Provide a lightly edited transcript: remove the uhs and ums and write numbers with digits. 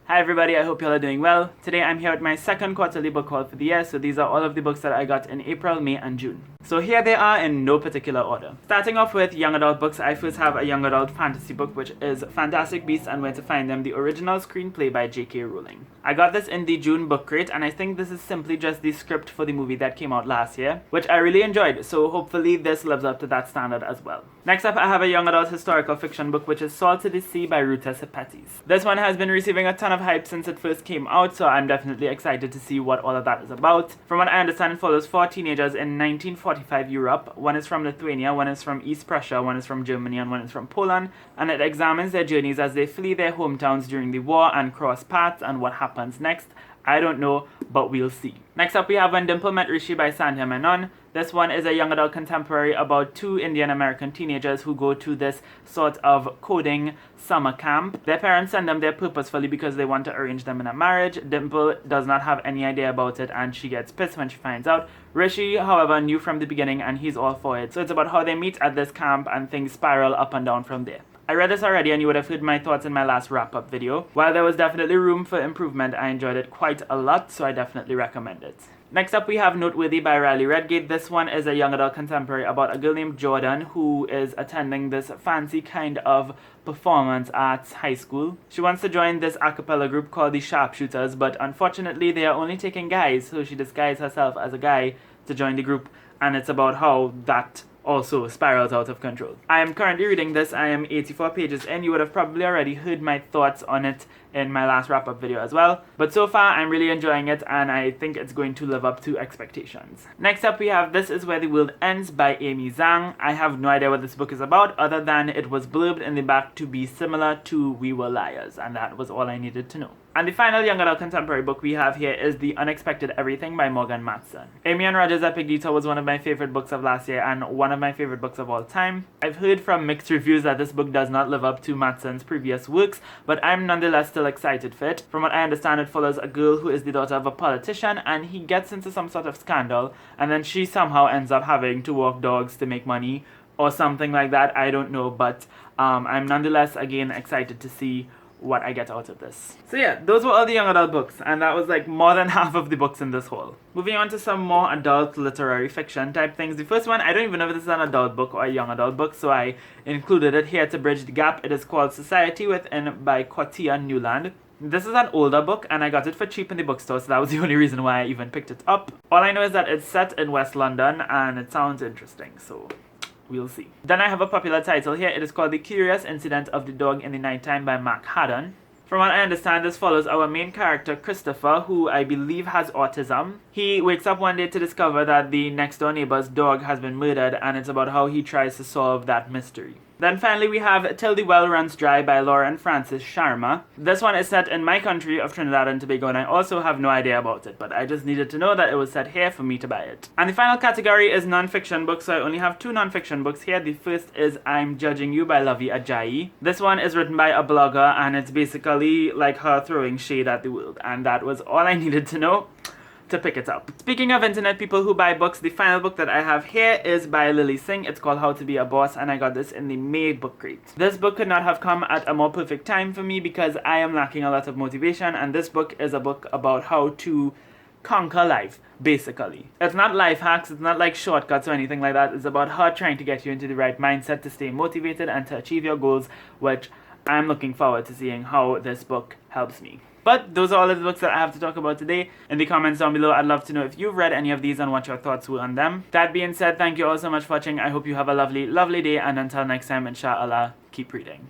Hi everybody, I hope you all are doing well. Today I'm here with my second quarterly book haul for the year, so these are all of the books that I got in April, May and June. So here they are in no particular order. Starting off with young adult books, I first have a young adult fantasy book which is Fantastic Beasts and Where to Find Them, the original screenplay by J.K. Rowling. I got this in the June book crate and I think this is simply just the script for the movie that came out last year, which I really enjoyed, so hopefully this lives up to that standard as well. Next up, I have a young adult historical fiction book which is Salt to the Sea by Ruta Sepetys. This one has been receiving a ton of hype since it first came out, so I'm definitely excited to see what all of that is about. From what I understand, it follows 4 teenagers in 1945 Europe. One is from Lithuania, one is from East Prussia, one is from Germany, and one is from Poland, and it examines their journeys as they flee their hometowns during the war and cross paths and what happens next. I don't know, but we'll see. Next up, we have When Dimple Met Rishi by Sandhya Menon. This one is a young adult contemporary about 2 Indian American teenagers who go to this sort of coding summer camp. Their parents send them there purposefully because they want to arrange them in a marriage. Dimple does not have any idea about it and she gets pissed when she finds out. Rishi, however, knew from the beginning and he's all for it. So it's about how they meet at this camp and things spiral up and down from there. I read this already and you would have heard my thoughts in my last wrap-up video. While there was definitely room for improvement, I enjoyed it quite a lot, so I definitely recommend it. Next up, we have Noteworthy by Riley Redgate. This one is a young adult contemporary about a girl named Jordan who is attending this fancy kind of performance arts high school. She wants to join this a cappella group called the Sharpshooters, but unfortunately they are only taking guys, so she disguises herself as a guy to join the group, and it's about how that also spirals out of control. I am currently reading this. I am 84 pages in. You would have probably already heard my thoughts on it in my last wrap-up video as well. But so far, I'm really enjoying it and I think it's going to live up to expectations. Next up, we have This Is Where the World Ends by Amy Zhang. I have no idea what this book is about other than it was blurbed in the back to be similar to We Were Liars, and that was all I needed to know. And the final young adult contemporary book we have here is The Unexpected Everything by Morgan Matson. Amy and Roger's Epic Detour was one of my favorite books of last year and one of my favorite books of all time. I've heard from mixed reviews that this book does not live up to Matson's previous works, but I'm nonetheless still excited for it. From what I understand, it follows a girl who is the daughter of a politician and he gets into some sort of scandal and then she somehow ends up having to walk dogs to make money or something like that. I don't know, but I'm nonetheless again excited to see what I get out of this. So yeah, those were all the young adult books, and that was like more than half of the books in this haul. Moving on to some more adult literary fiction type things. The first one, I don't even know if this is an adult book or a young adult book, so I included it here to bridge the gap. It is called Society Within by Cortia Newland. This is an older book and I got it for cheap in the bookstore, so that was the only reason why I even picked it up. All I know is that it's set in West London and it sounds interesting, so we'll see. Then I have a popular title here. It is called The Curious Incident of the Dog in the Nighttime by Mark Haddon. From what I understand, this follows our main character, Christopher, who I believe has autism. He wakes up one day to discover that the next door neighbor's dog has been murdered, and it's about how he tries to solve that mystery. Then finally we have Till the Well Runs Dry by Laura and Francis Sharma. This one is set in my country of Trinidad and Tobago and I also have no idea about it, but I just needed to know that it was set here for me to buy it. And the final category is non-fiction books, so I only have 2 non-fiction books here. The first is I'm Judging You by Lovey Ajayi. This one is written by a blogger and it's basically like her throwing shade at the world, and that was all I needed to know to pick it up. Speaking of internet people who buy books, the final book that I have here is by Lily Singh. It's called How to Be a Boss and I got this in the May book crate. This book could not have come at a more perfect time for me because I am lacking a lot of motivation, and this book is a book about how to conquer life, basically. It's not life hacks, it's not like shortcuts or anything like that. It's about her trying to get you into the right mindset to stay motivated and to achieve your goals, which I'm looking forward to seeing how this book helps me. But those are all of the books that I have to talk about today. In the comments down below, I'd love to know if you've read any of these and what your thoughts were on them. That being said, thank you all so much for watching. I hope you have a lovely, lovely day, and until next time, inshallah, keep reading.